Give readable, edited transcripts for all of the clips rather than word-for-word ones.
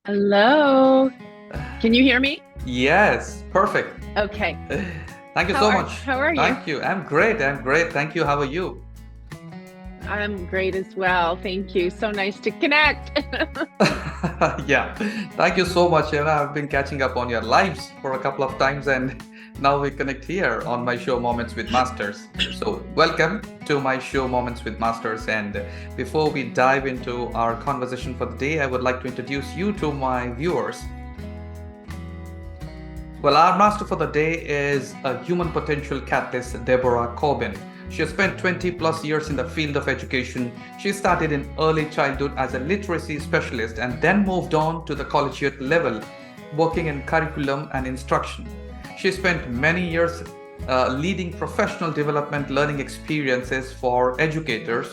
Hello. Can you hear me? Yes, perfect. Okay. Thank you How so are much. how are you? Thank you. I'm great. I'm great. Thank you. How are you? I'm great as well. Thank you. So nice to connect. Yeah. Thank you so much. I've been catching up on your lives for a couple of times, and now we connect here on my show Moments with Masters. So, welcome to my show Moments with Masters. And before we dive into our conversation for the day, I would like to introduce you to my viewers. Well, our master for the day is a human potential catalyst, Deborah Corbin. She has spent 20 plus years in the field of education. She started in early childhood as a literacy specialist and then moved on to the collegiate level, working in curriculum and instruction. She spent many years leading professional development learning experiences for educators.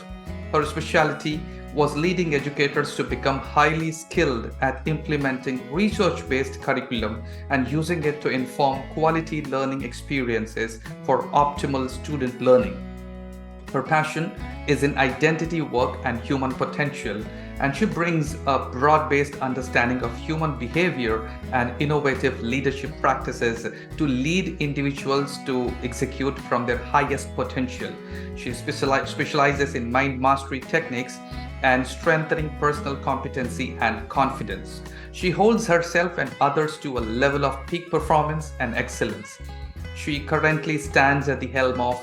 Her specialty was leading educators to become highly skilled at implementing research based curriculum and using it to inform quality learning experiences for optimal student learning. Her passion is in identity work and human potential, and she brings a broad based understanding of human behavior and innovative leadership practices to lead individuals to execute from their highest potential. She specializes in mind mastery techniques and strengthening personal competency and confidence. She holds herself and others to a level of peak performance and excellence. She currently stands at the helm of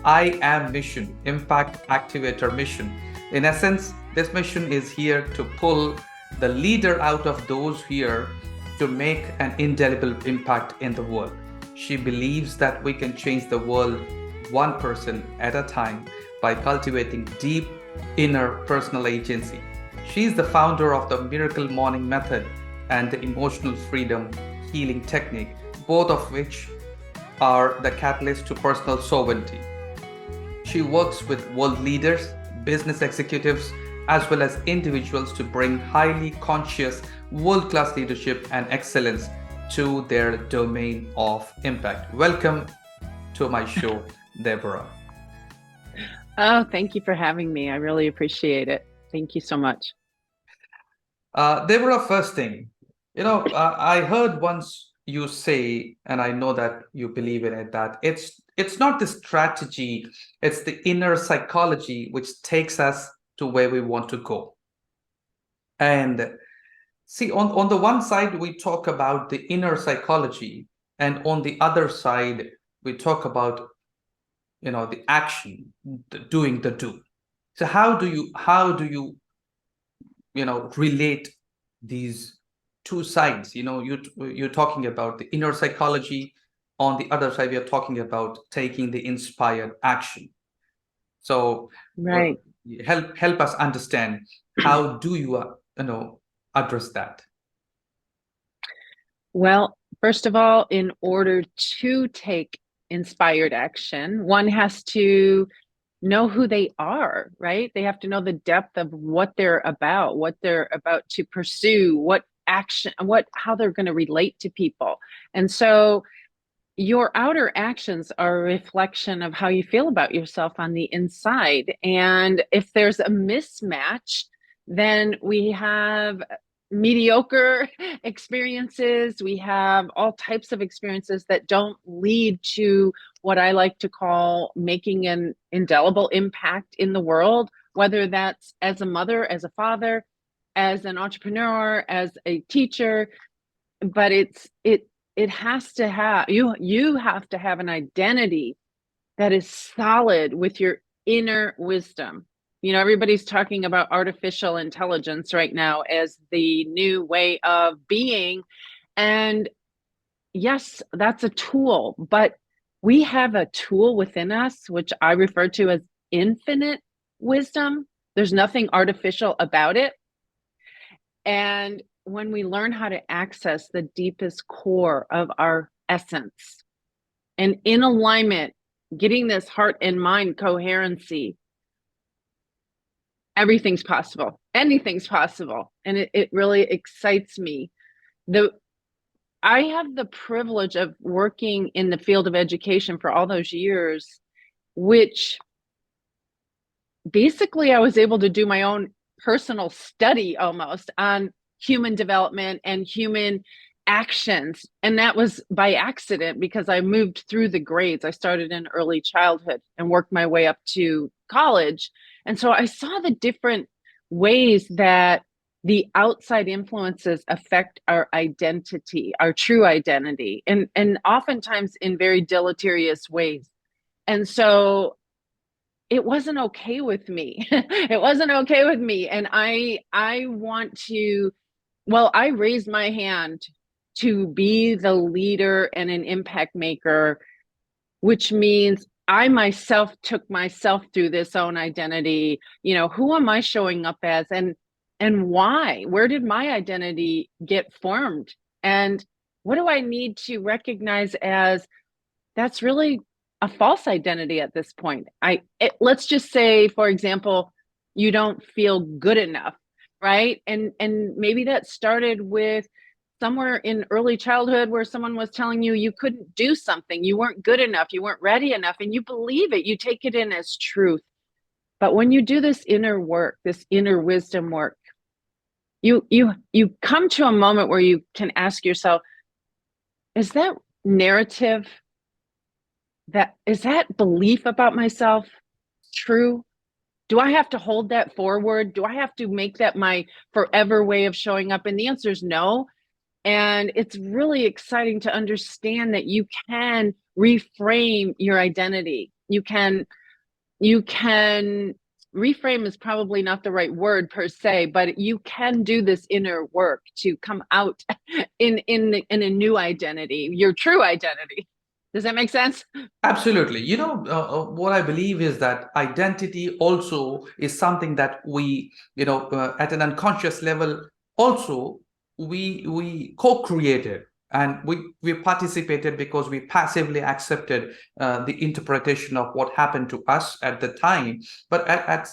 I Am mission, Impact Activator mission. In essence, this mission is here to pull the leader out of those here to make an indelible impact in the world. She believes that we can change the world one person at a time by cultivating deep inner personal agency. She is the founder of the Miracle Morning Method and the Emotional Freedom Healing Technique, both of which are the catalyst to personal sovereignty. She works with world leaders, business executives, as well as individuals to bring highly conscious, world class leadership and excellence to their domain of impact. Welcome to my show, Deborah. Oh, thank you for having me. I really appreciate it. Thank you so much. Deborah, first thing, I heard once you say, and I know that you believe in it, that it's not the strategy, it's the inner psychology which takes us to where we want to go. And see, on the one side, we talk about the inner psychology, and on the other side, we talk about, the action, doing the do. So how do you relate these two sides? You're talking about the inner psychology. On the other side, we are talking about taking the inspired action. So uh, Right. help us understand, how do you address that? Well, first of all, in order to take inspired action, one has to know who they are, right? They have to know the depth of what they're about to pursue, what action, how they're going to relate to people. And so your outer actions are a reflection of how you feel about yourself on the inside. And if there's a mismatch, then we have mediocre experiences. We have all types of experiences that don't lead to what I like to call making an indelible impact in the world, whether that's as a mother, as a father, as an entrepreneur, as a teacher. But it has to have you have to have an identity that is solid with your inner wisdom. Everybody's talking about artificial intelligence right now as the new way of being. And yes, that's a tool, but we have a tool within us, which I refer to as infinite wisdom. There's nothing artificial about it. And when we learn how to access the deepest core of our essence and in alignment, getting this heart and mind coherency, everything's possible. Anything's possible. And it really excites me. The I have the privilege of working in the field of education for all those years, which basically I was able to do my own personal study almost on human development and human actions. And that was by accident because I moved through the grades. I started in early childhood and worked my way up to college. And so I saw the different ways that the outside influences affect our identity, our true identity, and oftentimes in very deleterious ways. And so it wasn't okay with me. It wasn't okay with me. And I want to, well, I raised my hand to be the leader and an impact maker, which means I myself took myself through this own identity. Who am I showing up as, and why? Where did my identity get formed? And what do I need to recognize as that's really a false identity at this point? Let's just say, for example, you don't feel good enough, right? And maybe that started with somewhere in early childhood where someone was telling you you couldn't do something, you weren't good enough, you weren't ready enough, and you believe it, you take it in as truth. But when you do this inner work, this inner wisdom work, you come to a moment where you can ask yourself, is that narrative, that belief about myself true? Do I have to hold that forward? Do I have to make that my forever way of showing up? And the answer is no. And it's really exciting to understand that you can reframe your identity. You can reframe is probably not the right word per se, but you can do this inner work to come out in a new identity, your true identity. Does that make sense? Absolutely. What I believe is that identity also is something that we, at an unconscious level, also we co-created, and we participated because we passively accepted the interpretation of what happened to us at the time. But at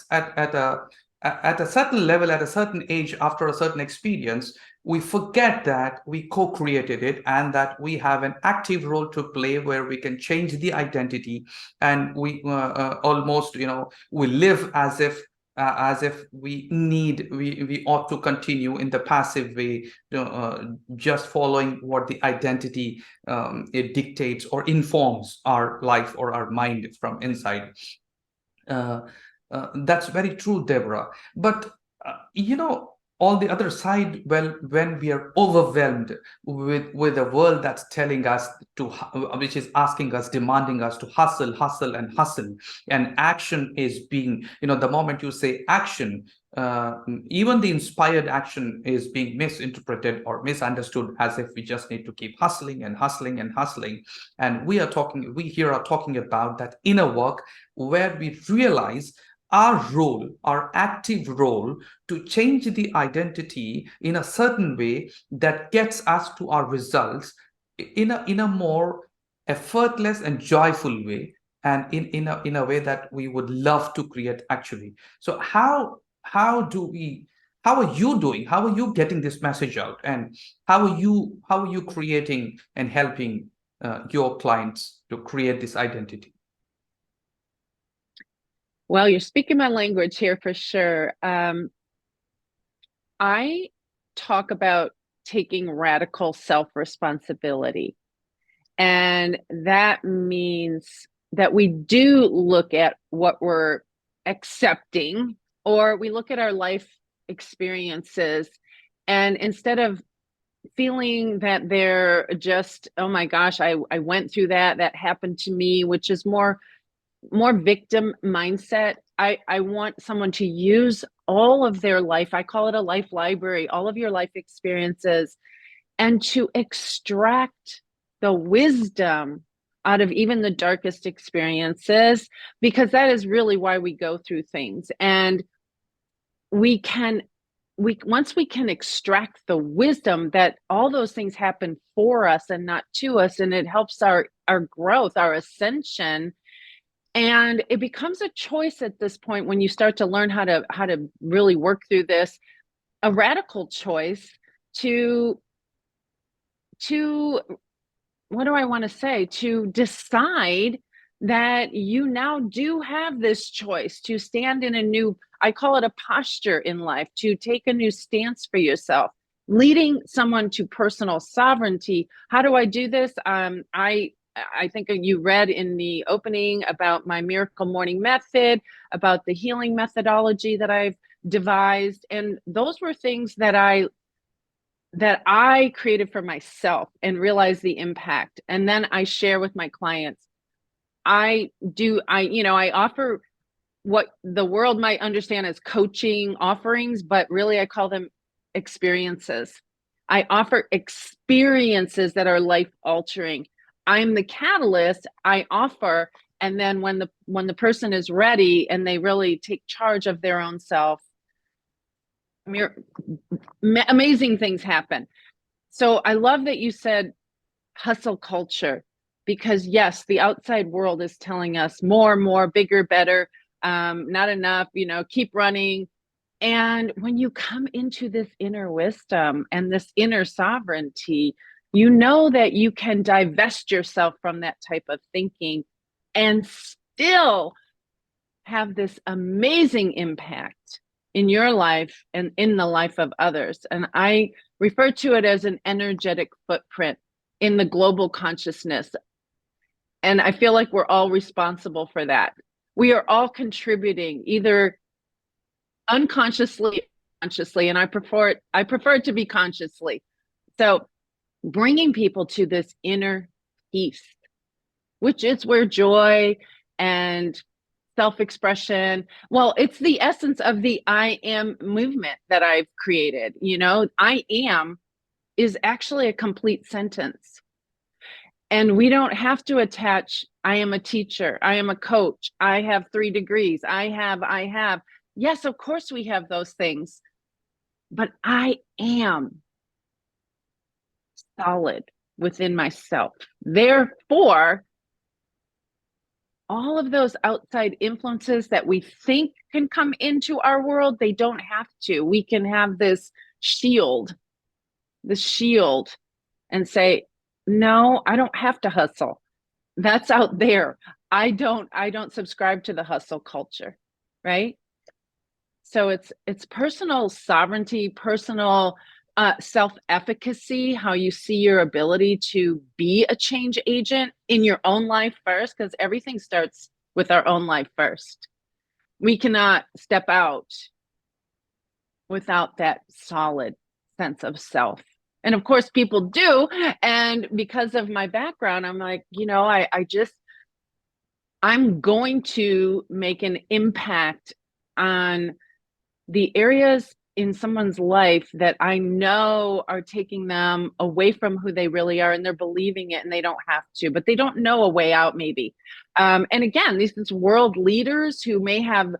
a certain level, at a certain age, after a certain experience, we forget that we co-created it and that we have an active role to play where we can change the identity, and we almost, we live as if we ought to continue in the passive way, just following what the identity it dictates or informs our life or our mind from inside. uh, that's very true, Deborah. But on the other side, well, when we are overwhelmed with a world that's telling us to, which is asking us, demanding us to hustle, hustle, and hustle, and action is being, the moment you say action, even the inspired action is being misinterpreted or misunderstood as if we just need to keep hustling and hustling and hustling. And we here are talking about that inner work where we realize our role, our active role, to change the identity in a certain way that gets us to our results in a more effortless and joyful way, and in a way that we would love to create actually. So how are you doing? How are you getting this message out? And how are you creating and helping your clients to create this identity? Well, you're speaking my language here for sure. I talk about taking radical self-responsibility. And that means that we do look at what we're accepting, or we look at our life experiences, and instead of feeling that they're just, oh my gosh, I went through that happened to me, which is more victim mindset. I want someone to use all of their life. I call it a life library, all of your life experiences, and to extract the wisdom out of even the darkest experiences, because that is really why we go through things. And we can once we can extract the wisdom, that all those things happen for us and not to us, and it helps our growth, our ascension. And it becomes a choice at this point when you start to learn how to really work through this, a radical choice to what do I want to say? To decide that you now do have this choice to stand in a new, I call it a posture in life, to take a new stance for yourself. leading someone to personal sovereignty. How do I do this? I think you read in the opening about my miracle morning method, about the healing methodology that I've devised, and those were things that I created for myself and realized the impact. And then I share with my clients. I offer what the world might understand as coaching offerings, but really I call them experiences. I offer experiences that are life altering. I'm the catalyst. I offer, and then when the person is ready and they really take charge of their own self, amazing things happen. So I love that you said hustle culture, because yes, the outside world is telling us more, bigger, better, not enough, keep running. And when you come into this inner wisdom and this inner sovereignty, you know that you can divest yourself from that type of thinking and still have this amazing impact in your life and in the life of others. And I refer to it as an energetic footprint in the global consciousness. And I feel like we're all responsible for that. We are all contributing, either unconsciously, consciously, and I prefer it to be consciously. So bringing people to this inner peace, which is where joy and self-expression, well, it's the essence of the I am movement that I've created. I am is actually a complete sentence. And we don't have to attach, I am a teacher, I am a coach, I have 3 degrees, I have. Yes, of course we have those things, but I am solid within myself. Therefore, all of those outside influences that we think can come into our world, they don't have to. We can have this shield, and say, no, I don't have to hustle. That's out there. I don't subscribe to the hustle culture, right? So it's personal sovereignty, personal self-efficacy, how you see your ability to be a change agent in your own life first, because everything starts with our own life first. We cannot step out without that solid sense of self. And of course, people do. And because of my background, I'm like, I'm going to make an impact on the areas in someone's life that I know are taking them away from who they really are, and they're believing it and they don't have to, but they don't know a way out maybe. And again, these world leaders who may have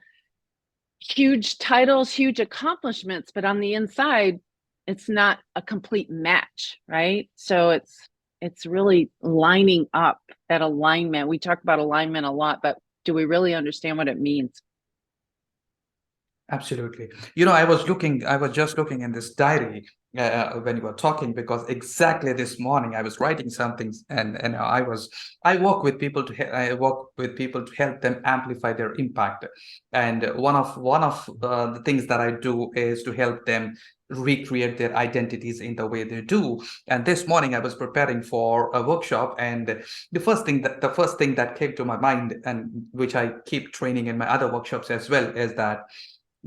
huge titles, huge accomplishments, but on the inside, it's not a complete match, right? So it's really lining up, that alignment. We talk about alignment a lot, but do we really understand what it means? Absolutely. I was just looking in this diary when you were talking, because exactly this morning I was writing something, and I work with people to help them amplify their impact. And one of the things that I do is to help them recreate their identities in the way they do. And this morning I was preparing for a workshop, and the first thing that came to my mind, and which I keep training in my other workshops as well, is that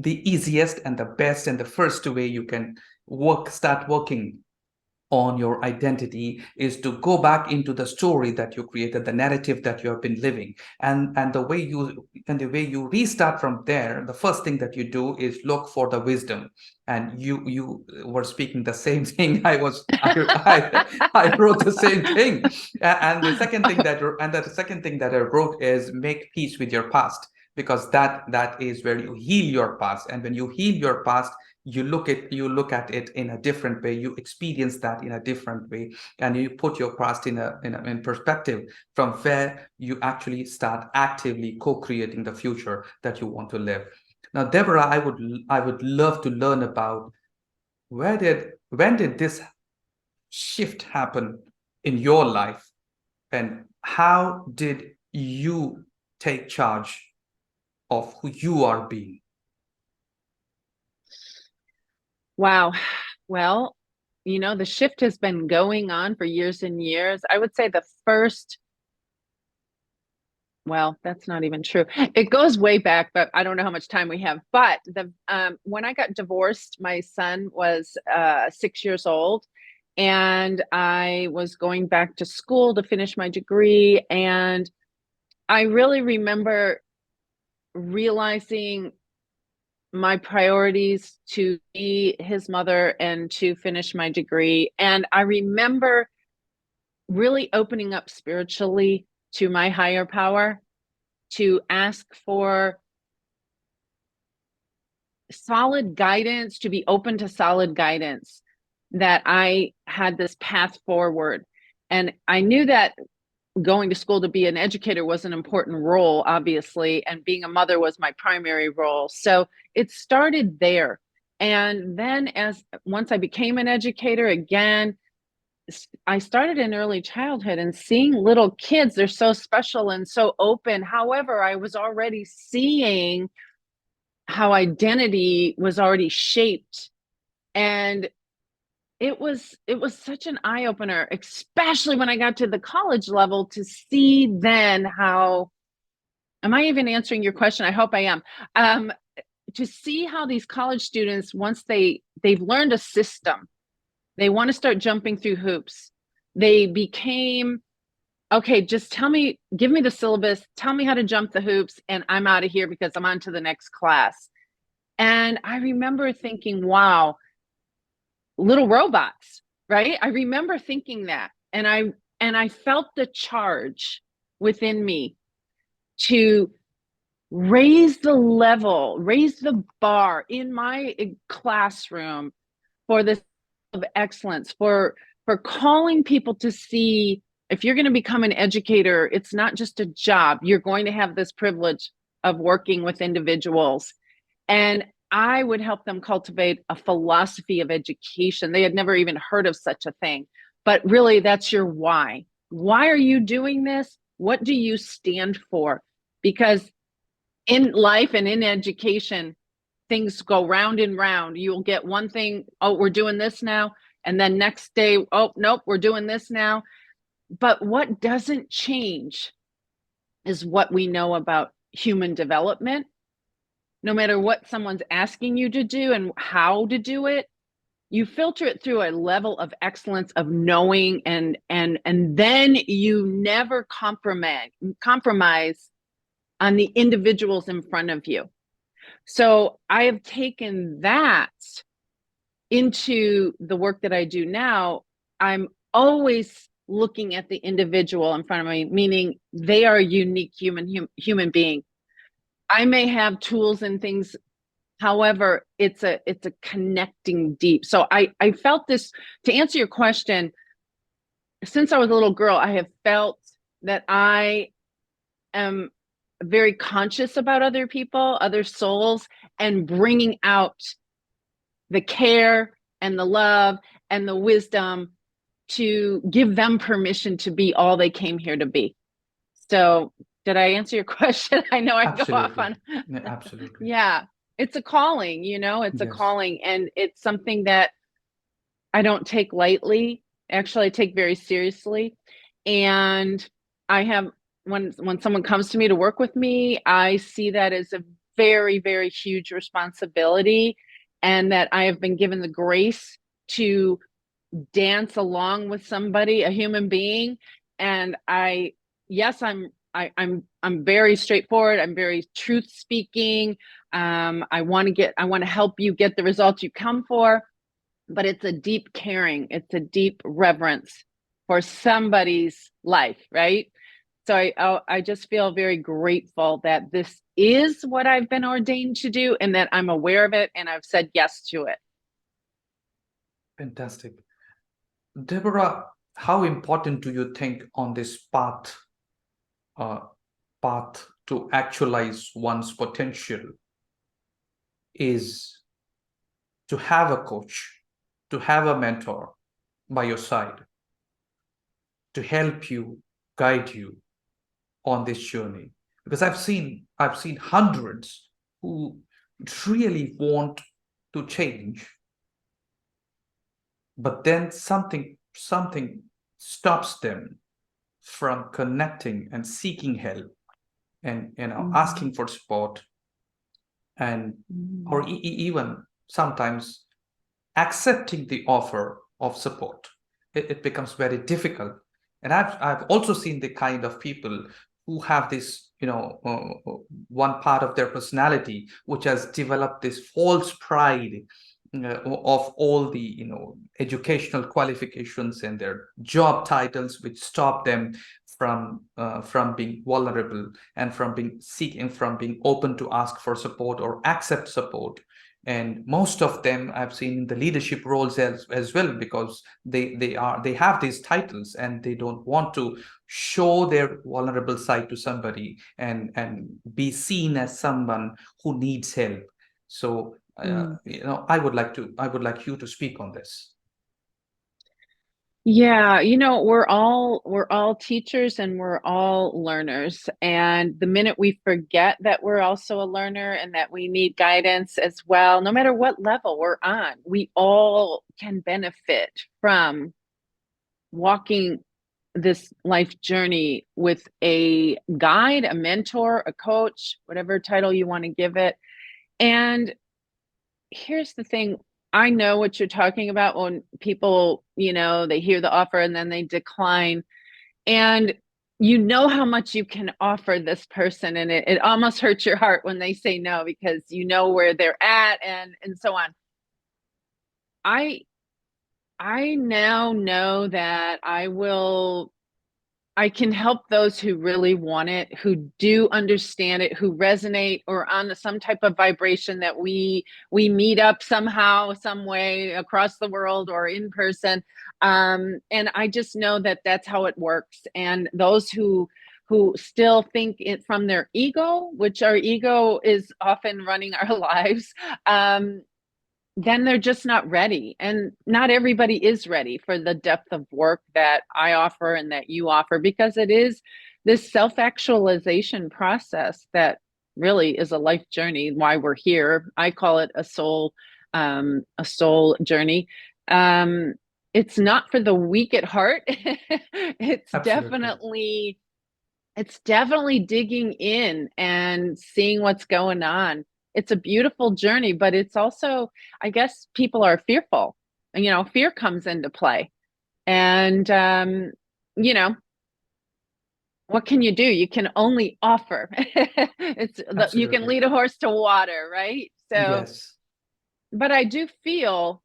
the easiest and the best and the first way you can start working on your identity is to go back into the story that you created, the narrative that you have been living. And the way you restart from there, the first thing that you do is look for the wisdom. And you were speaking the same thing. I wrote the same thing. And the second thing that I wrote is make peace with your past, because that is where you heal your past. And when you heal your past, you look at it in a different way, you experience that in a different way, and you put your past in perspective, from where you actually start actively co-creating the future that you want to live. Now, Deborah, I would love to learn about when did this shift happen in your life, and how did you take charge of who you are being? Wow. Well, the shift has been going on for years and years. I would say the first, well, that's not even true. It goes way back, but I don't know how much time we have. But when I got divorced, my son was 6 years old, and I was going back to school to finish my degree. And I really remember realizing my priorities to be his mother and to finish my degree. And I remember really opening up spiritually to my higher power to ask for solid guidance, to be open to solid guidance, that I had this path forward. And I knew that going to school to be an educator was an important role, obviously, and being a mother was my primary role. So it started there. And then once I became an educator, again, I started in early childhood and seeing little kids, they're so special and so open. However, I was already seeing how identity was already shaped. And it was such an eye opener, especially when I got to the college level, to see then how, am I even answering your question? I hope I am. To see how these college students, once they've learned a system, they want to start jumping through hoops. They became, okay, just give me the syllabus, tell me how to jump the hoops, and I'm out of here because I'm on to the next class. And I remember thinking, wow, little robots, right? I remember thinking that. And I felt the charge within me to raise the level, raise the bar in my classroom for this of excellence, for calling people to see, if you're going to become an educator, it's not just a job. You're going to have this privilege of working with individuals. And I would help them cultivate a philosophy of education. They had never even heard of such a thing. But really, that's your why. Why are you doing this? What do you stand for? Because in life and in education, things go round and round. You'll get one thing, oh, we're doing this now. And then next day, oh, nope, we're doing this now. But what doesn't change is what we know about human development. No matter what someone's asking you to do and how to do it, you filter it through a level of excellence of knowing, and then you never compromise on the individuals in front of you. So I have taken that into the work that I do now. I'm always looking at the individual in front of me, meaning they are a unique human being. I may have tools and things, however, it's a connecting deep. So I felt this, to answer your question, since I was a little girl, I have felt that I am very conscious about other people, other souls, and bringing out the care and the love and the wisdom to give them permission to be all they came here to be. So did I answer your question? I know I go off on. Yeah, absolutely. Yeah, it's a calling, it's a Yes. calling, and it's something that I don't take lightly. Actually, I take very seriously. And I have, when someone comes to me to work with me, I see that as a very, very huge responsibility, and that I have been given the grace to dance along with somebody, a human being. And yes, I'm very straightforward. I'm very truth speaking. I want to help you get the results you come for, but it's a deep caring. It's a deep reverence for somebody's life, right? So I just feel very grateful that this is what I've been ordained to do, and that I'm aware of it, and I've said yes to it. Fantastic. Deborah, how important do you think on this uh, path to actualize one's potential is to have a coach, to have a mentor by your side, to help you, guide you on this journey? Because I've seen hundreds who really want to change, but then something stops them from connecting and seeking help and Mhm. asking for support, and or Mhm. even sometimes accepting the offer of support. It becomes very difficult. And I've also seen the kind of people who have this, one part of their personality which has developed this false pride of all the, educational qualifications and their job titles, which stop them from being vulnerable and from being open to ask for support or accept support. And most of them I've seen in the leadership roles as well, because they have these titles and they don't want to show their vulnerable side to somebody and be seen as someone who needs help. So Mm. I would like you to speak on this. Yeah, we're all teachers and we're all learners. And the minute we forget that we're also a learner and that we need guidance as well, no matter what level we're on, we all can benefit from walking this life journey with a guide, a mentor, a coach, whatever title you want to give it. And here's the thing. I know what you're talking about when people, they hear the offer and then they decline. And you know how much you can offer this person. And it almost hurts your heart when they say no because you know where they're at and so on. I I now know that I can help those who really want it, who do understand it, who resonate or on some type of vibration that we meet up somehow, some way across the world or in person. And I just know that that's how it works. And those who still think it from their ego, which our ego is often running our lives, then they're just not ready. And not everybody is ready for the depth of work that I offer and that you offer, because it is this self actualization process that really is a life journey. Why we're here. I call it a soul journey. Um, it's not for the weak at heart. it's Absolutely. definitely it's definitely digging in and seeing what's going on. It's a beautiful journey, but it's also, I guess people are fearful. Fear comes into play. And, you know, what can you do? You can only offer. You can Absolutely. lead a horse to water, right? So, Yes. but I do feel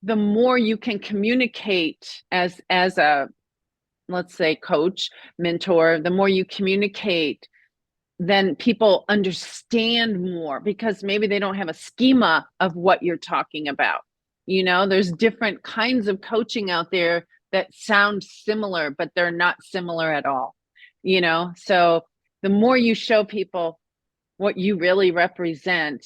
the more you can communicate as a, let's say, coach, mentor, the more you communicate, then people understand more because maybe they don't have a schema of what you're talking about. There's different kinds of coaching out there that sound similar, but they're not similar at all. So the more you show people what you really represent,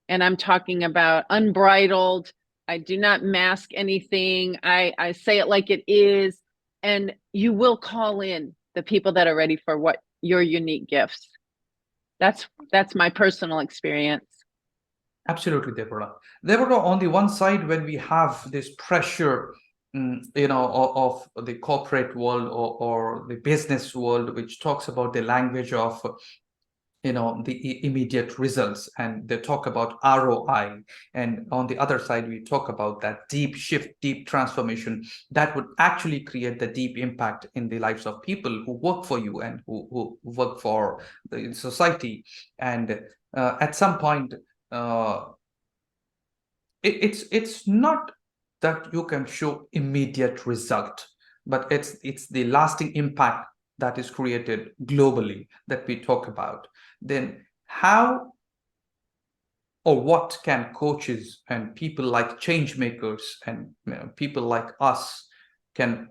and I'm talking about unbridled, I do not mask anything. I say it like it is, and you will call in the people that are ready for what your unique gifts. That's my personal experience. Absolutely, Deborah. Deborah, on the one side, when we have this pressure, of the corporate world or the business world, which talks about the language of, the immediate results, and they talk about ROI. And on the other side, we talk about that deep shift, deep transformation that would actually create the deep impact in the lives of people who work for you and who work for the society. And at some point, uh, it's not that you can show immediate result, but it's the lasting impact that is created globally that we talk about. Then how or what can coaches and people like change makers and, people like us can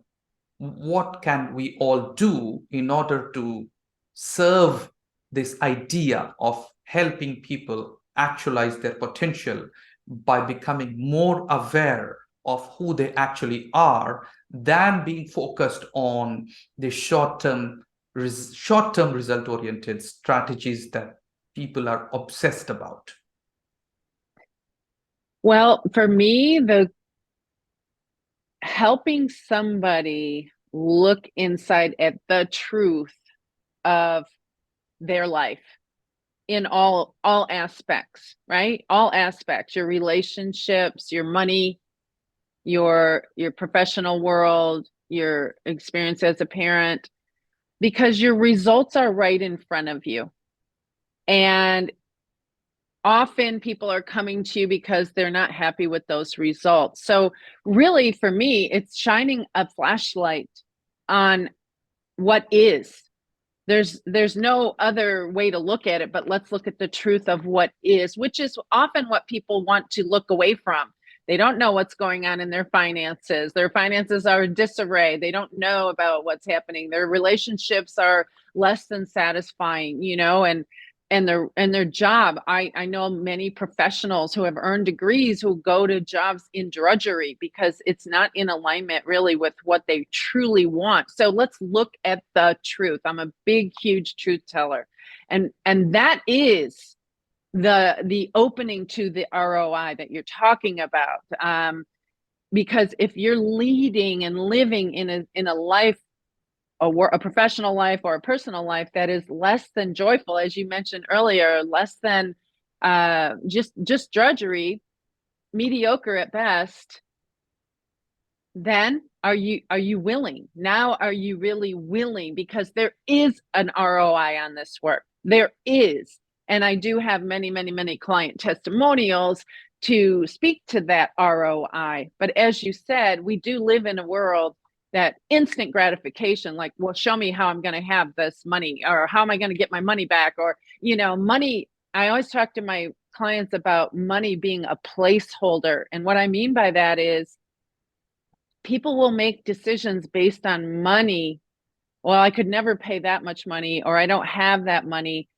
what can we all do in order to serve this idea of helping people actualize their potential by becoming more aware of who they actually are than being focused on the short-term result oriented strategies that people are obsessed about? Well, for me, helping somebody look inside at the truth of their life in all aspects, right? All aspects, your relationships, your money, your professional world, your experience as a parent, because your results are right in front of you. And often people are coming to you because they're not happy with those results. So really for me, it's shining a flashlight on what is. There's no other way to look at it, but let's look at the truth of what is, which is often what people want to look away from. They don't know what's going on in their finances. Their finances are disarray. They don't know about what's happening. Their relationships are less than satisfying, and their job. I know many professionals who have earned degrees who go to jobs in drudgery because it's not in alignment really with what they truly want. So let's look at the truth. I'm a big, huge truth teller. And that is the opening to the ROI that you're talking about. Because if you're leading and living in a life, a professional life or a personal life that is less than joyful, as you mentioned earlier, less than just drudgery, mediocre at best, then are you willing? Now are you really willing? Because there is an ROI on this work. There is. And I do have many, many, many client testimonials to speak to that ROI. But as you said, we do live in a world that instant gratification, like, well, show me how I'm going to have this money, or how am I going to get my money back? Or, money. I always talk to my clients about money being a placeholder. And what I mean by that is people will make decisions based on money. Well, I could never pay that much money, or I don't have that money.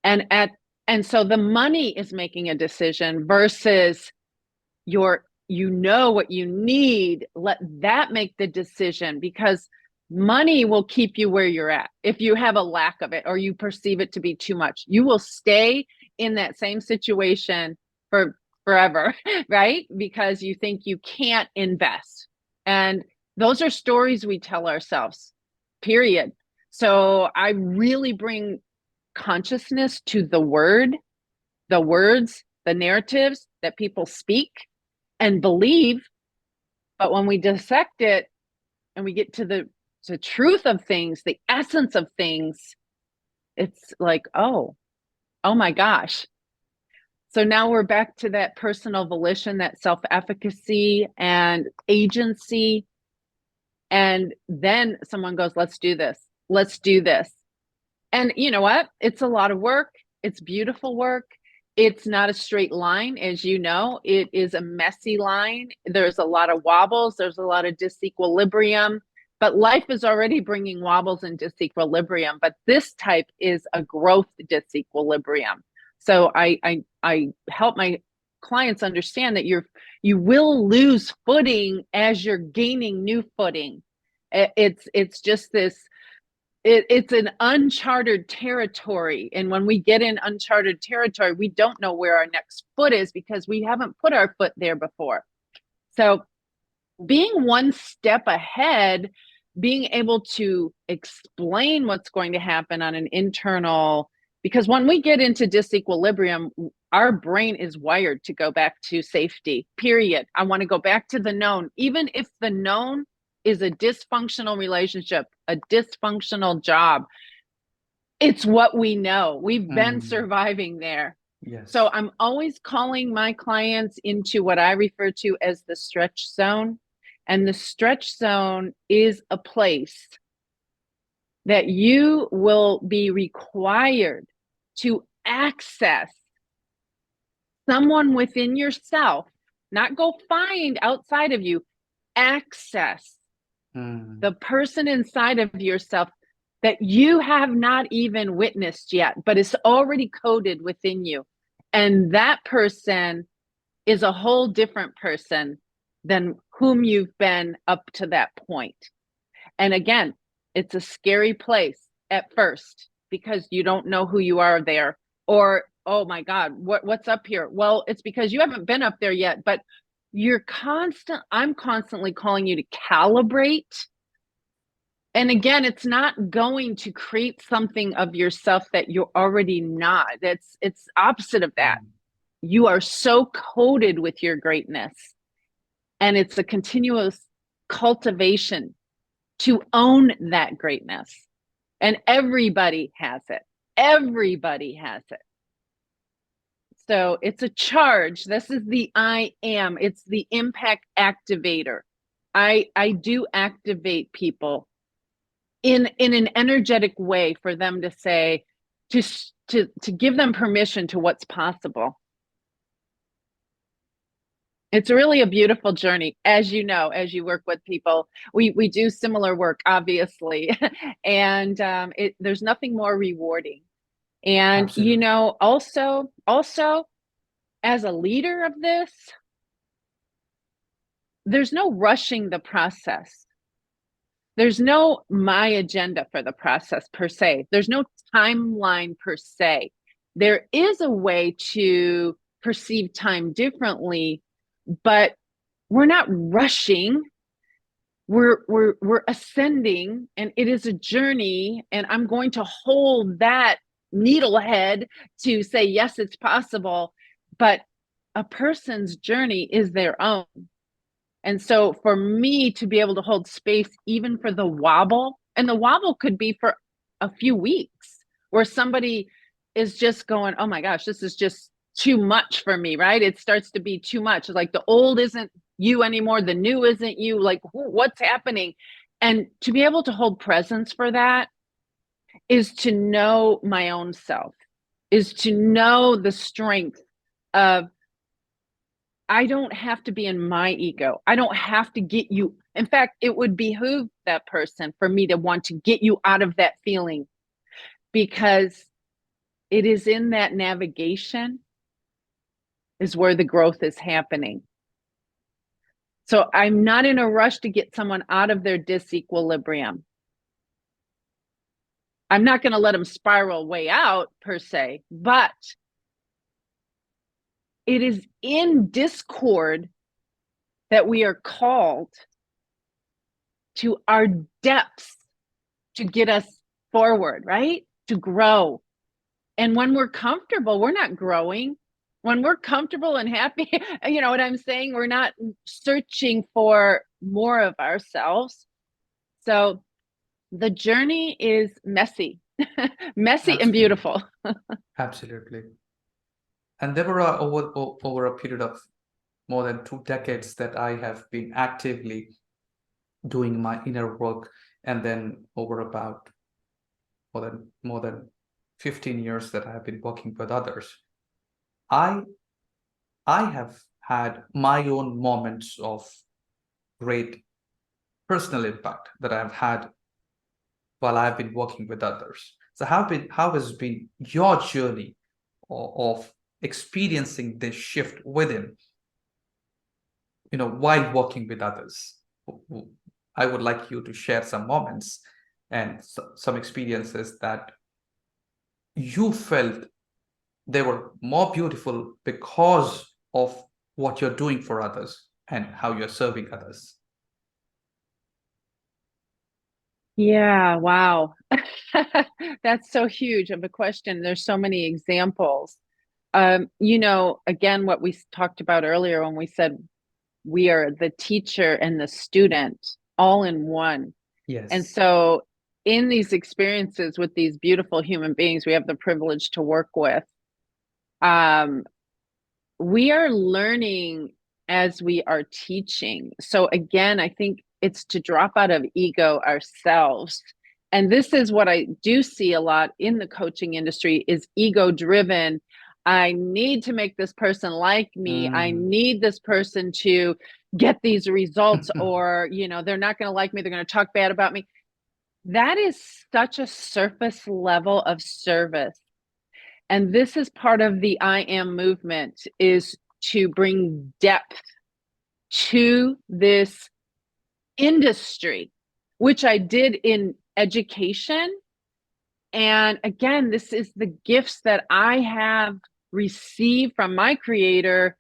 And so the money is making a decision versus what you need. Let that make the decision, because money will keep you where you're at. If you have a lack of it or you perceive it to be too much, you will stay in that same situation for forever, right? Because you think you can't invest. And those are stories we tell ourselves, period. So I really bring consciousness to the words, the narratives that people speak and believe. But when we dissect it and we get to the truth of things, the essence of things, it's like, oh my gosh. So now we're back to that personal volition, that self-efficacy and agency. And then someone goes, let's do this. Let's do this. And you know what? It's a lot of work. It's beautiful work. It's not a straight line, as you know. It is a messy line. There's a lot of wobbles. There's a lot of disequilibrium. But life is already bringing wobbles and disequilibrium. But this type is a growth disequilibrium. So I help my clients understand that you will lose footing as you're gaining new footing. It's just this. It's an uncharted territory. And when we get in uncharted territory, we don't know where our next foot is because we haven't put our foot there before. So being one step ahead, being able to explain what's going to happen on an internal, because when we get into disequilibrium, our brain is wired to go back to safety, period. I want to go back to the known, even if the known is a dysfunctional relationship, a dysfunctional job. It's what we know. We've been surviving there. Yes. So I'm always calling my clients into what I refer to as the stretch zone. And the stretch zone is a place that you will be required to access someone within yourself, not go find outside of you, access the person inside of yourself that you have not even witnessed yet, but it's already coded within you. And that person is a whole different person than whom you've been up to that point. And again, it's a scary place at first because you don't know who you are there. Or, oh my God, what's up here? Well, it's because you haven't been up there yet, but I'm constantly calling you to calibrate. And again, it's not going to create something of yourself that you're already not. It's opposite of that. Mm. You are so coded with your greatness, and it's a continuous cultivation to own that greatness. And everybody has it. Everybody has it. So it's a charge. This is the I am. It's the impact activator. I do activate people in an energetic way for them to say, to give them permission to what's possible. It's really a beautiful journey, as you know, as you work with people. We do similar work, obviously, and there's nothing more rewarding. And Absolutely. also as a leader of this, there's no rushing the process. There's no my agenda for the process per se. There's no timeline per se. There is a way to perceive time differently, but we're not rushing. We're ascending, and it is a journey, and I'm going to hold that needlehead to say yes, it's possible, but a person's journey is their own. And so for me to be able to hold space even for the wobble, and the wobble could be for a few weeks where somebody is just going, oh my gosh, this is just too much for me, right? It starts to be too much. Like the old isn't you anymore, the new isn't you, like what's happening? And to be able to hold presence for that is to know my own self, is to know the strength of, I don't have to be in my ego. I don't have to get you. In fact, it would behoove that person for me to want to get you out of that feeling, because it is in that navigation is where the growth is happening. So I'm not in a rush to get someone out of their disequilibrium. I'm not going to let them spiral way out per se, but it is in discord that we are called to our depths to get us forward, right? To grow. And when we're comfortable, we're not growing. When we're comfortable and happy, you know what I'm saying? We're not searching for more of ourselves. So the journey is messy, messy and Absolutely. beautiful. Absolutely. And Deborah, over a period of more than 2 decades that I have been actively doing my inner work, and then over about more than 15 years that I have been working with others, I I have had my own moments of great personal impact that I've had while I've been working with others. So how has been your journey of experiencing this shift within, while working with others? I would like you to share some moments and some experiences that you felt they were more beautiful because of what you're doing for others and how you're serving others. Yeah, wow. That's so huge of a question. There's so many examples. Again, what we talked about earlier when we said we are the teacher and the student all in one. And Yes. so in these experiences with these beautiful human beings we have the privilege to work with, um, we are learning as we are teaching. So again, I think it's to drop out of ego ourselves. And this is what I do see a lot in the coaching industry is ego driven. I need to make this person like me. I Mm. need this person to get these results, or, they're not going to like me. They're going to talk bad about me. That is such a surface level of service. And this is part of the I am movement, is to bring depth to this industry, which I did in education. And again, this is the gifts that I have received from my creator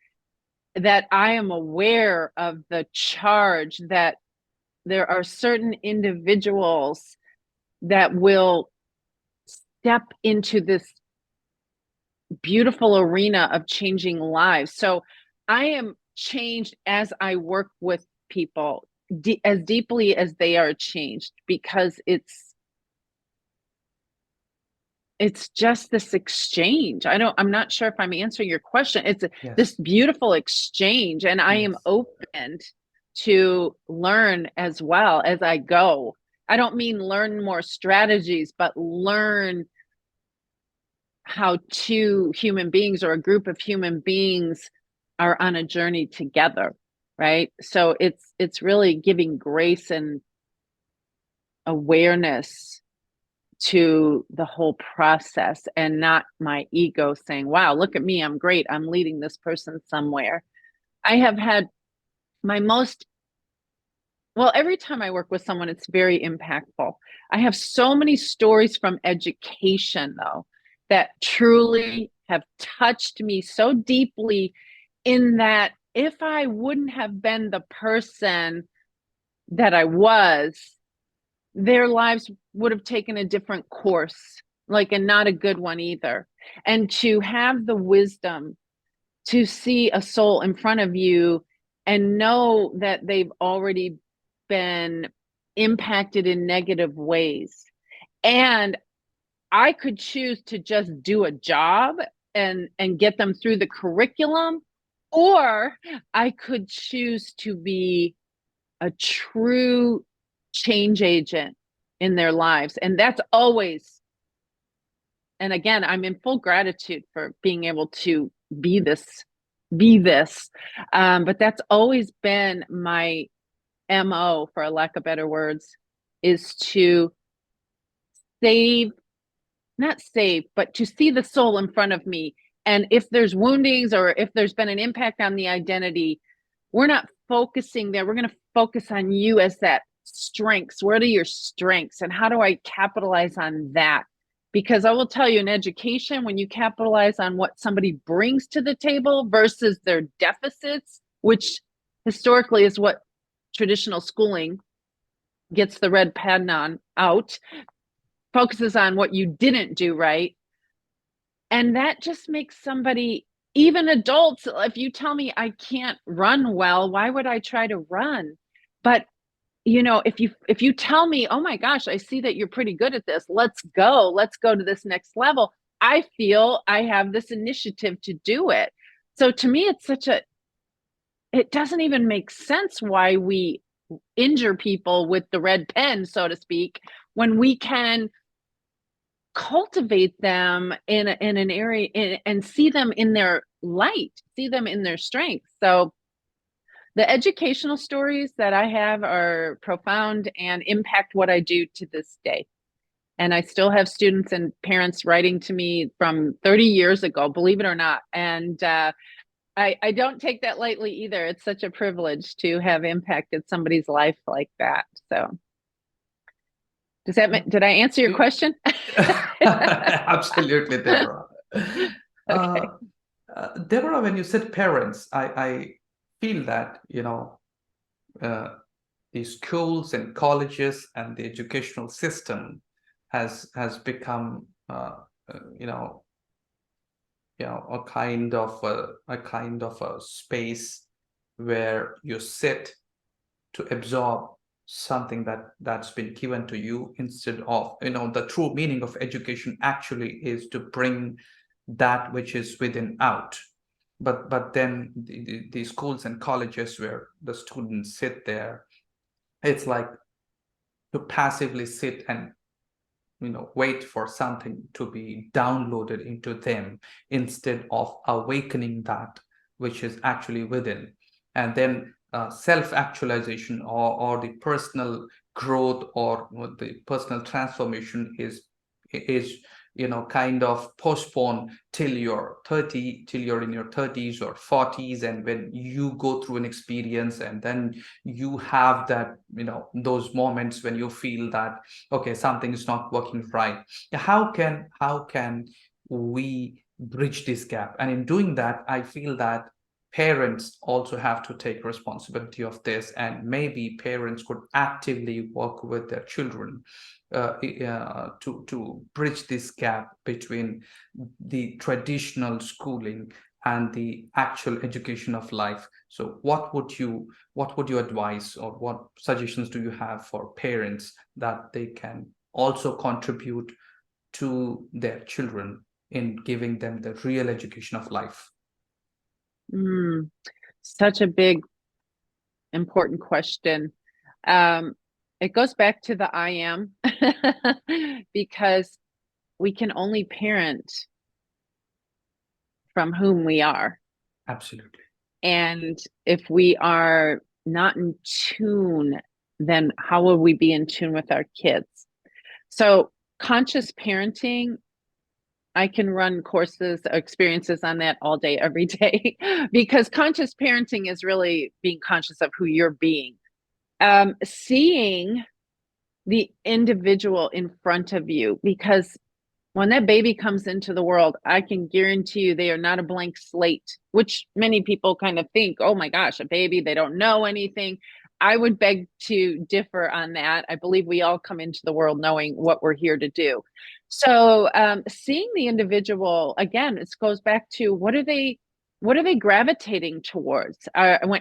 that I am aware of the charge that there are certain individuals that will step into this beautiful arena of changing lives. So I am changed as I work with people as deeply as they are changed, because it's just this exchange. I'm not sure if I'm answering your question. It's this Yes. beautiful exchange, and I am Yes. open to learn as well as I go. I don't mean learn more strategies, but learn how two human beings or a group of human beings are on a journey together, right? So it's really giving grace and awareness to the whole process, and not my ego saying, wow, look at me, I'm great, I'm leading this person somewhere. I have had my most well, every time I work with someone, it's very impactful. I have so many stories from education, though, that truly have touched me so deeply, in that if I wouldn't have been the person that I was, their lives would have taken a different course, like, and not a good one either. And to have the wisdom to see a soul in front of you and know that they've already been impacted in negative ways. And I could choose to just do a job and get them through the curriculum, or I could choose to be a true change agent in their lives. And that's always, and again, I'm in full gratitude for being able to be this. But that's always been my MO, for a lack of better words, is to save, not save, but to see the soul in front of me. And if there's woundings or if there's been an impact on the identity, we're not focusing there. We're going to focus on you as that strengths. What are your strengths and how do I capitalize on that? Because I will tell you, in education, when you capitalize on what somebody brings to the table versus their deficits, which historically is what traditional schooling gets the red pen on out, focuses on what you didn't do right. And that just makes somebody, even adults, if you tell me I can't run well, why would I try to run? But if you tell me, oh my gosh, I see that you're pretty good at this, let's go to this next level, I feel I have this initiative to do it. So to me, it doesn't even make sense why we injure people with the red pen, so to speak, when we can cultivate them in an area and see them in their light, see them in their strength. So the educational stories that I have are profound and impact what I do to this day. And I still have students and parents writing to me from 30 years ago, believe it or not. And I don't take that lightly either. It's such a privilege to have impacted somebody's life like that. So did I answer your question? Absolutely, Deborah. Uh, Okay. Deborah, when you said parents, I feel that, uh, the schools and colleges and the educational system has become, you know, a kind of a space where you sit to absorb something that's been given to you, instead of, the true meaning of education actually is to bring that which is within out. But then the schools and colleges where the students sit there, it's like to passively sit and, wait for something to be downloaded into them, instead of awakening that which is actually within. And then self-actualization, or the personal growth, or the personal transformation is kind of postponed till you're 30, till you're in your 30s or 40s, and when you go through an experience, and then you have that, those moments when you feel that, okay, something is not working right. How can we bridge this gap? And in doing that, I feel that parents also have to take responsibility of this, and maybe parents could actively work with their children to bridge this gap between the traditional schooling and the actual education of life. So what would you advise, or what suggestions do you have for parents that they can also contribute to their children in giving them the real education of life? Mm, such a big, important question. Um, it goes back to the I am because we can only parent from whom we are. Absolutely. And if we are not in tune, then how will we be in tune with our kids? So, conscious parenting, I can run courses, experiences on that all day, every day, because conscious parenting is really being conscious of who you're being. Seeing the individual in front of you, because when that baby comes into the world, I can guarantee you they are not a blank slate, which many people kind of think, oh my gosh, a baby, they don't know anything. I would beg to differ on that. I believe we all come into the world knowing what we're here to do. So seeing the individual, again, it goes back to what are they gravitating towards?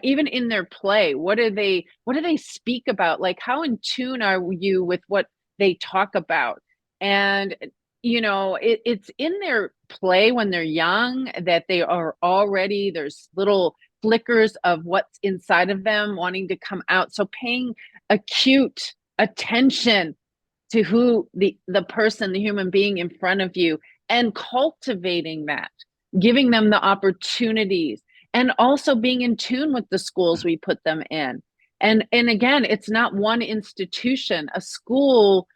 Even in their play, what do they speak about? Like, how in tune are you with what they talk about? And it's in their play when they're young that they are already, there's little flickers of what's inside of them wanting to come out. So paying acute attention to who the person, the human being in front of you, and cultivating that, giving them the opportunities, and also being in tune with the schools we put them in. And again, it's not one institution. A school,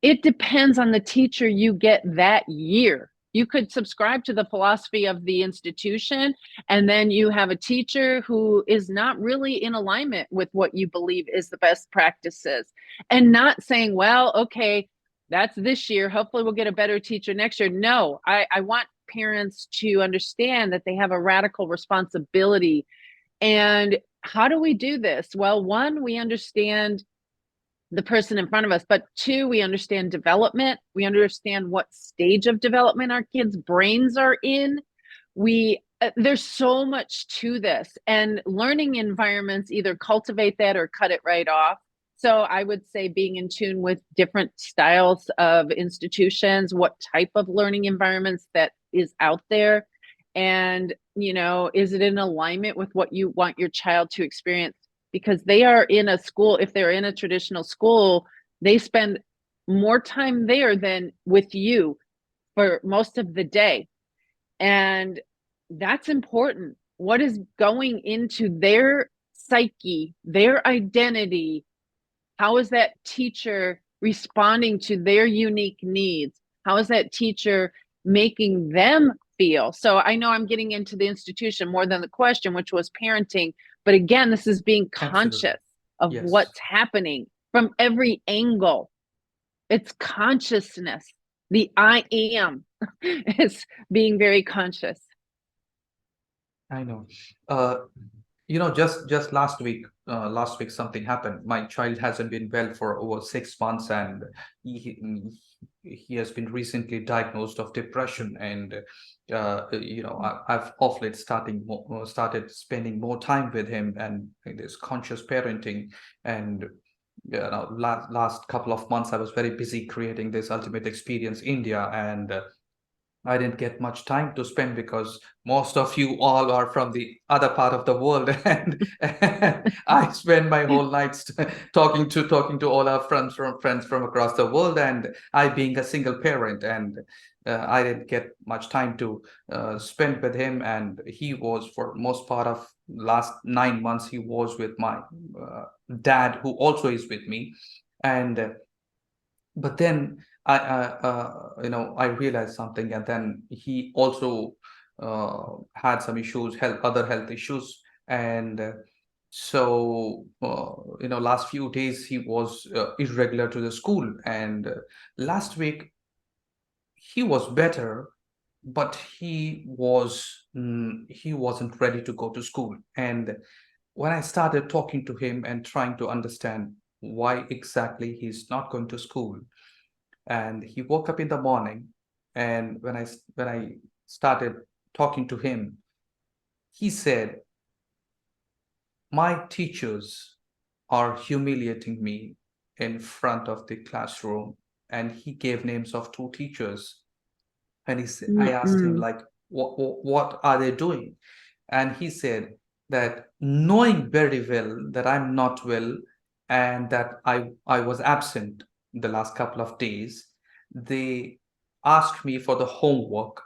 it depends on the teacher you get that year. You could subscribe to the philosophy of the institution, and then you have a teacher who is not really in alignment with what you believe is the best practices, and not saying, well, okay, that's this year. Hopefully we'll get a better teacher next year. No, I want parents to understand that they have a radical responsibility. And how do we do this? Well, one, we understand the person in front of us, but two, we understand development. We understand what stage of development our kids' brains are in. There's so much to this, and learning environments either cultivate that or cut it right off. So I would say being in tune with different styles of institutions, what type of learning environments that is out there, and is it in alignment with what you want your child to experience? Because they are in a school, if they're in a traditional school, they spend more time there than with you for most of the day. And that's important. What is going into their psyche, their identity? How is that teacher responding to their unique needs? How is that teacher making them feel? So I know I'm getting into the institution more than the question, which was parenting. But again, this is being Absolutely. conscious of Yes. what's happening from every angle. It's consciousness. The I am is being very conscious. I know. Uh, just last week something happened. My child hasn't been well for over 6 months, and he has been recently diagnosed of depression. And I've off late started spending more time with him, and this conscious parenting. And last couple of months I was very busy creating this ultimate experience India, and I didn't get much time to spend because most of you all are from the other part of the world, and I spend my whole nights talking to all our friends from across the world, and I being a single parent, and I didn't get much time to spend with him, and he was for most part of last 9 months he was with my dad, who also is with me, and but then I realized something, and then he also had some issues, other health issues, and last few days he was irregular to the school, and last week he was better, but he wasn't ready to go to school. And when I started talking to him and trying to understand why exactly he's not going to school, and he woke up in the morning, and when I started talking to him, he said, my teachers are humiliating me in front of the classroom. And he gave names of two teachers. And I asked him, Mm-mm. like, what are they doing? And he said that, knowing very well that I'm not well and that I was absent the last couple of days, they asked me for the homework.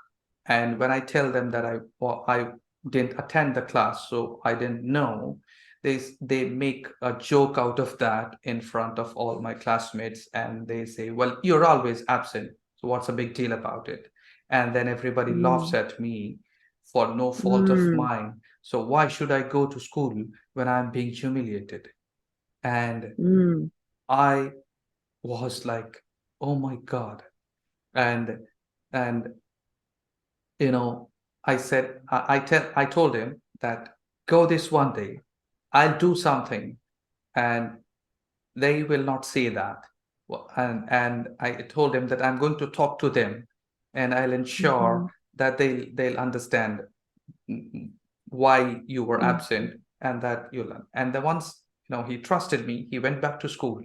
And when I tell them that I didn't attend the class, so I didn't know, they make a joke out of that in front of all my classmates, and they say, well, you're always absent, so what's a big deal about it? And then everybody laughs Mm. at me for no fault of Mm. mine. So why should I go to school when I'm being humiliated? And Mm. I was like, oh my God. And and you know, I told him that, go this one day, I'll do something, and they will not say that. And I told him that I'm going to talk to them, and I'll ensure Mhm. that they'll understand why you were absent, Mhm. and that you'll learn. And the once he trusted me, he went back to school.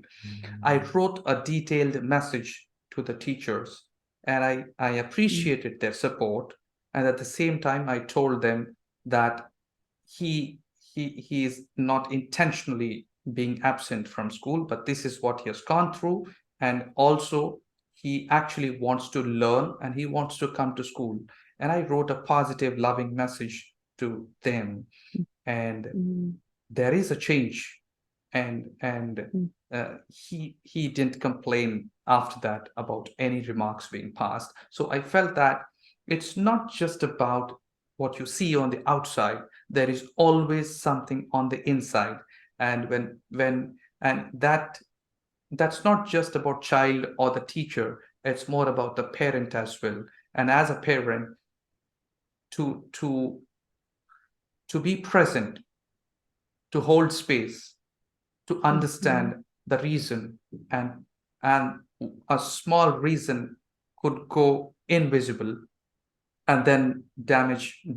I wrote a detailed message to the teachers, and I Mm. appreciated their support. And at the same time, I told them that he he is not intentionally being absent from school, but this is what he has gone through. And also, he actually wants to learn and he wants to come to school. And I wrote a positive, loving message to them. And Mm. there is a change. And Mm. he didn't complain after that about any remarks being passed. So I felt that it's not just about what you see on the outside. There is always something on the inside. And when and that's not just about child or the teacher, it's more about the parent as well. And as a parent, to to be present, to hold space, to Mhm. understand the reason. And and a small reason could go invisible, and then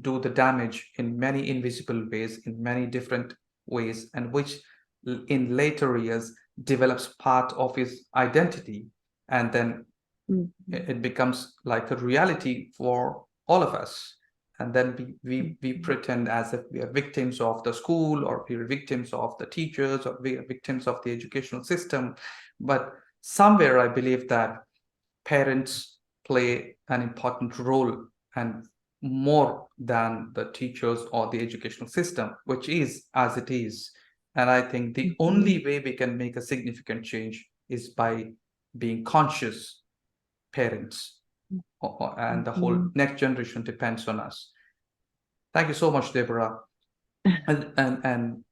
do the damage in many invisible ways, in many different ways, and which in later years develops part of his identity. And then Mhm. it becomes like a reality for all of us. And then we Mhm. pretend as if we are victims of the school, or we are victims of the teachers, or we are victims of the educational system. But somewhere I believe that parents play an important role, and more than the teachers or the educational system, which is as it is. And I think the Mhm. only way we can make a significant change is by being conscious parents, and the whole Mhm. next generation depends on us. Thank you so much, Deborah. And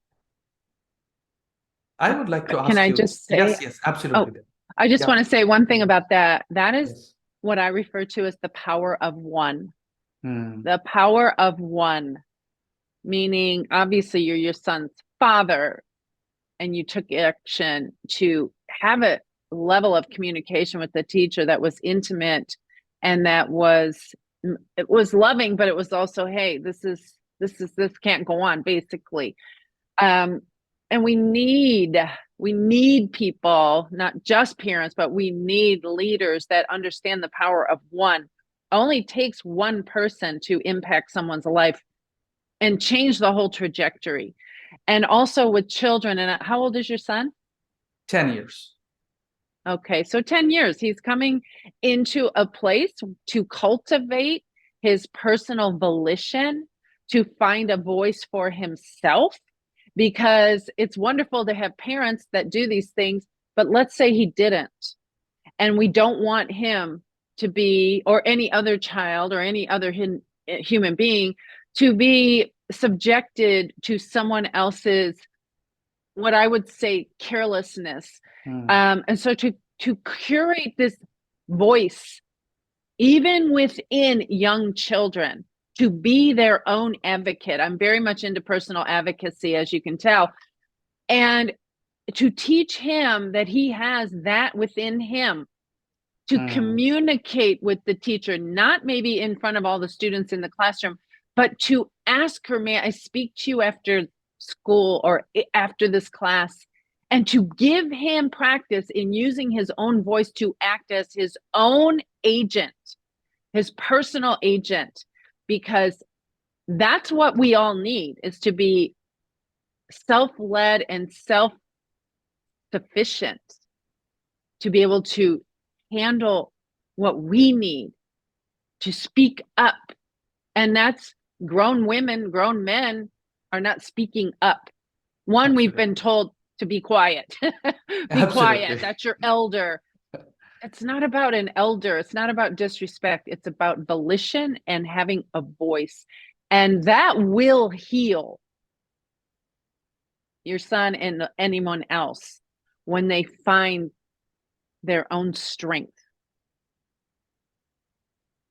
I would like to Can ask I you. just say, Yes, yes, oh, absolutely. I just Yeah. want to say one thing about that. That is Yes. what I refer to as the power of one. Hmm. The power of one, meaning obviously you're your son's father and you took action to have a level of communication with the teacher that was intimate and that was it was loving, but it was also, hey, this can't go on, basically. um and we need people, not just parents, but we need leaders that understand the power of one. It only takes one person to impact someone's life and change the whole trajectory. And also with children, and how old is your son? 10 years. Okay, so 10 years. He's coming into a place to cultivate his personal volition, to find a voice for himself, because it's wonderful to have parents that do these things. But let's say he didn't, and we don't want him to be, or any other child or any other human being, to be subjected to someone else's, what I would say, carelessness. Hmm. And so to curate this voice even within young children, to be their own advocate. I'm very much into personal advocacy, as you can tell. And to teach him that he has that within him to communicate with the teacher, not maybe in front of all the students in the classroom, but to ask her, may I speak to you after school or after this class? And to give him practice in using his own voice to act as his own agent, his personal agent, because that's what we all need, is to be self-led and self-sufficient, to be able to handle what we need, to speak up. And that's grown women, grown men are not speaking up. One, we've been told to be quiet. Be quiet. That's your elder. It's not about an elder. It's not about disrespect. It's about volition and having a voice. And that will heal your son and anyone else when they find their own strength.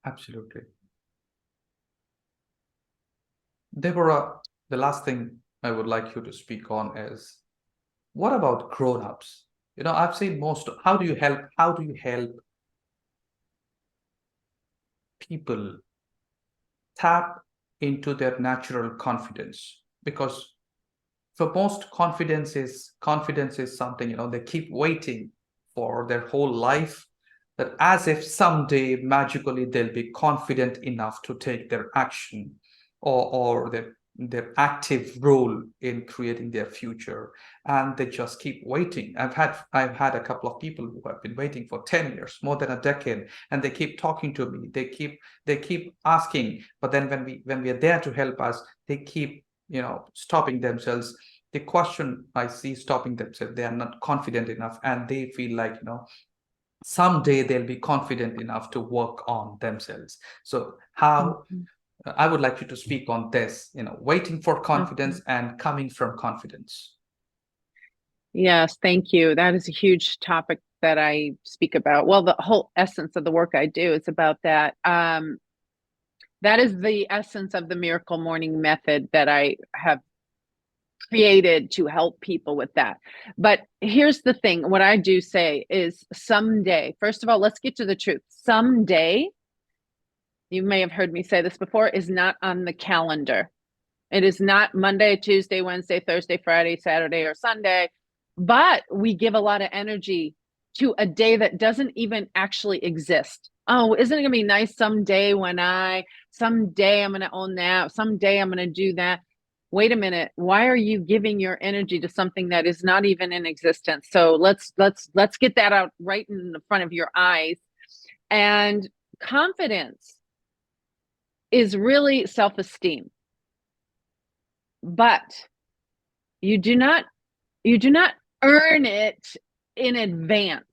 Absolutely. Deborah, the last thing I would like you to speak on is, what about grown-ups? I've seen how do you help people tap into their natural confidence? Because for most, confidence is something, they keep waiting for their whole life, that as if someday magically they'll be confident enough to take their action, or their active role in creating their future, and they just keep waiting. I've had a couple of people who have been waiting for 10 years, more than a decade, and they keep talking to me, they keep asking, but then when we are there to help us, they keep stopping themselves. The question I see stopping themselves, they are not confident enough, and they feel like someday they'll be confident enough to work on themselves. So how I would like you to speak on this, waiting for confidence and coming from confidence. Yes, thank you. That is a huge topic that I speak about. Well, the whole essence of the work I do is about that. That is the essence of the Miracle Morning method that I have created to help people with that. But here's the thing. What I do say is someday, first of all, let's get to the truth. Someday, you may have heard me say this before, is not on the calendar. It is not Monday, Tuesday, Wednesday, Thursday, Friday, Saturday, or Sunday. But we give a lot of energy to a day that doesn't even actually exist. Oh, isn't it going to be nice someday someday I'm going to own that. Someday I'm going to do that. Wait a minute. Why are you giving your energy to something that is not even in existence? So let's get that out right in the front of your eyes. And confidence is really self-esteem. But you do not earn it in advance.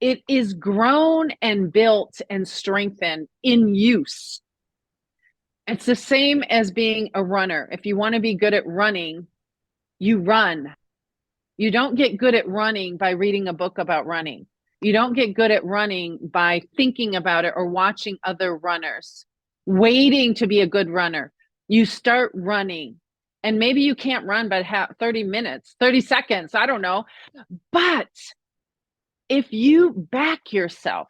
It is grown and built and strengthened in use. It's the same as being a runner. If you want to be good at running, you run. You don't get good at running by reading a book about running. You don't get good at running by thinking about it or watching other runners, waiting to be a good runner. You start running, and maybe you can't run but 30 minutes, 30 seconds, I don't know. But if you back yourself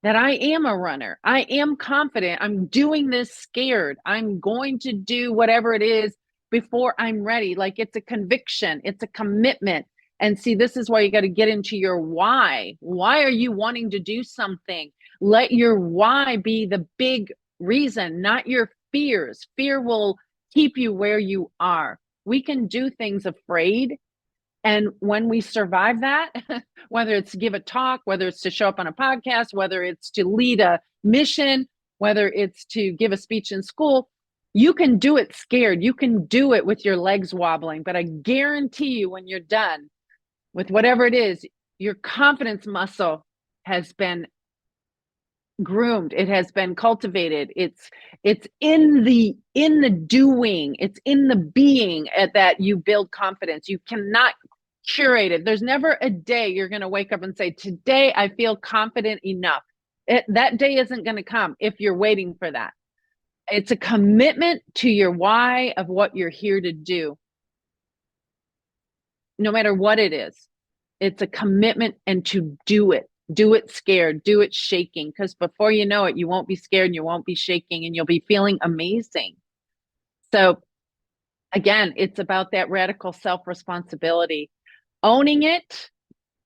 that I am a runner, I am confident, I'm doing this scared, I'm going to do whatever it is before I'm ready. Like, it's a conviction, it's a commitment. And see, this is why you got to get into your why. Why are you wanting to do something? Let your why be the big reason, not your fears. Fear will keep you where you are. We can do things afraid. And when we survive that, whether it's to give a talk, whether it's to show up on a podcast, whether it's to lead a mission, whether it's to give a speech in school, you can do it scared. You can do it with your legs wobbling. But I guarantee you, when you're done with whatever it is, your confidence muscle has been groomed. It has been cultivated. It's in the doing. It's in the being that you build confidence. You cannot curate it. There's never a day you're going to wake up and say, today I feel confident enough. That day isn't going to come if you're waiting for that. It's a commitment to your why of what you're here to do. No matter what it is, it's a commitment, and to do it. Do it scared, do it shaking, because before you know it, you won't be scared and you won't be shaking and you'll be feeling amazing. So again, it's about that radical self-responsibility, owning it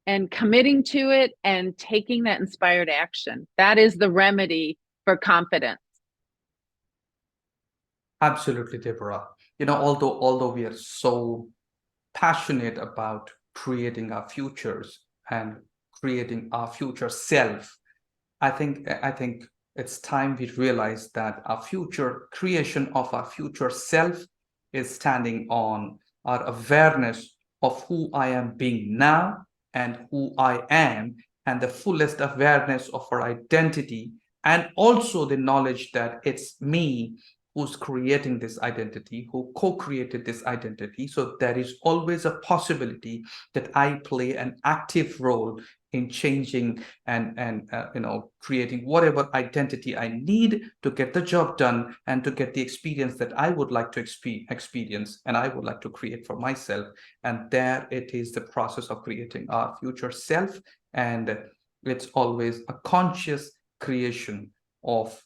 and committing to it and taking that inspired action. That is the remedy for confidence. Absolutely, Deborah. Although we are so passionate about creating our futures and creating our future self, I think it's time we realize that our future creation of our future self is standing on our awareness of who I am being now and who I am, and the fullest awareness of our identity, and also the knowledge that it's me who's creating this identity, who co-created this identity. So there is always a possibility that I play an active role in changing and creating whatever identity I need to get the job done and to get the experience that I would like to experience and I would like to create for myself. And there it is, the process of creating our future self. And it's always a conscious creation of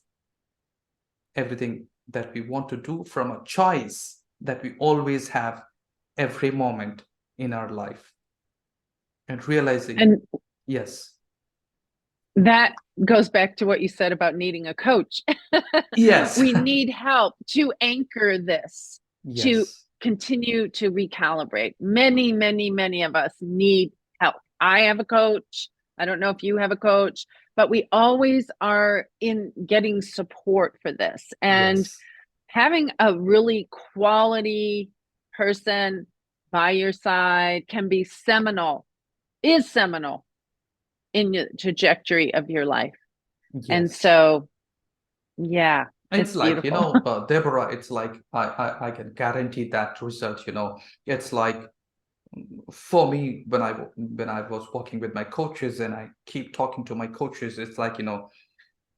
everything that we want to do, from a choice that we always have every moment in our life, and realizing, And yes, that goes back to what you said about needing a coach. yes, We need help to anchor this, to yes, continue to recalibrate. Many, many, many of us need help. I have a coach. I don't know if you have a coach, but we always are in getting support for this. And yes, having a really quality person by your side can be seminal, is seminal in the trajectory of your life. And yes. so, yeah, It's it's like, beautiful. Deborah, it's like I can guarantee that result. It's like, for me, when I was working with my coaches and I keep talking to my coaches, it's like,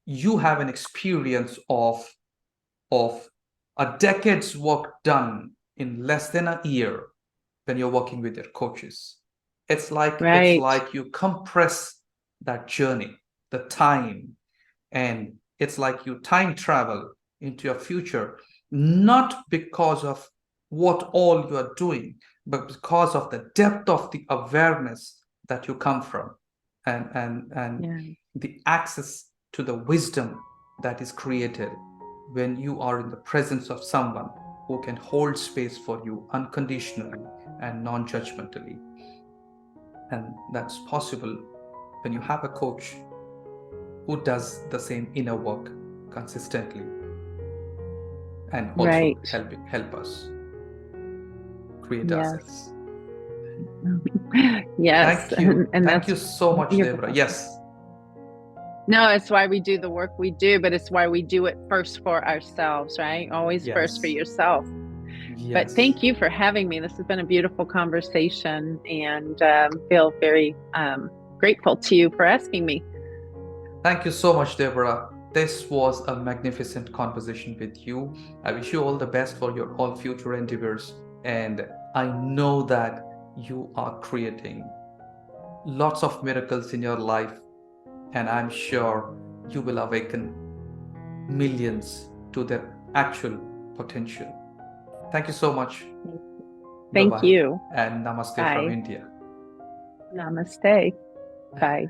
you have an experience of a decade's work done in less than a year when you're working with your coaches. It's Right. like you compress that journey, the time, and it's like you time travel into your future, not because of what all you are doing, but because of the depth of the awareness that you come from, and Yeah. the access to the wisdom that is created when you are in the presence of someone who can hold space for you unconditionally and non-judgmentally. And that's possible when you have a coach who does the same inner work consistently and also Right. help us create Yes. ourselves. Yes. Thank you. And Thank that's you so much, Deborah. beautiful. Yes. No, it's why we do the work we do, but it's why we do it first for ourselves, right? Always first for Yes. yourself. But Yes. thank you for having me. This has been a beautiful conversation, and feel very grateful to you for asking me. Thank you so much, Deborah. This was a magnificent conversation with you. I wish you all the best for your all future endeavors. And I know that you are creating lots of miracles in your life. And I'm sure you will awaken millions to their actual potential. Thank you so much. Bye Thank bye. you. And namaste from Bye. India. Namaste. Bye.